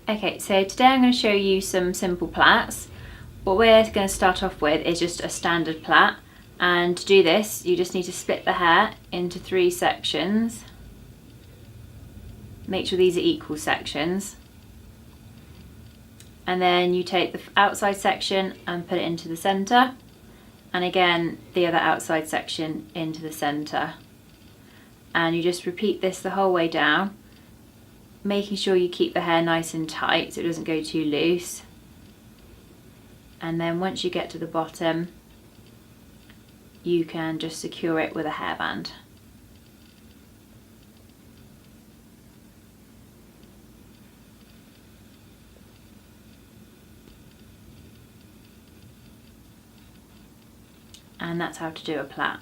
Okay, so today I'm going to show you some simple plaits. What we're going to start off with is just a standard plait, and to do this you just need to split the hair into 3 sections. Make sure these are equal sections, and then you take the outside section and put it into the centre, and again the other outside section into the centre, and you just repeat this the whole way down, making sure you keep the hair nice and tight so it doesn't go too loose. And then once you get to the bottom, you can just secure it with a hairband. And that's how to do a plait.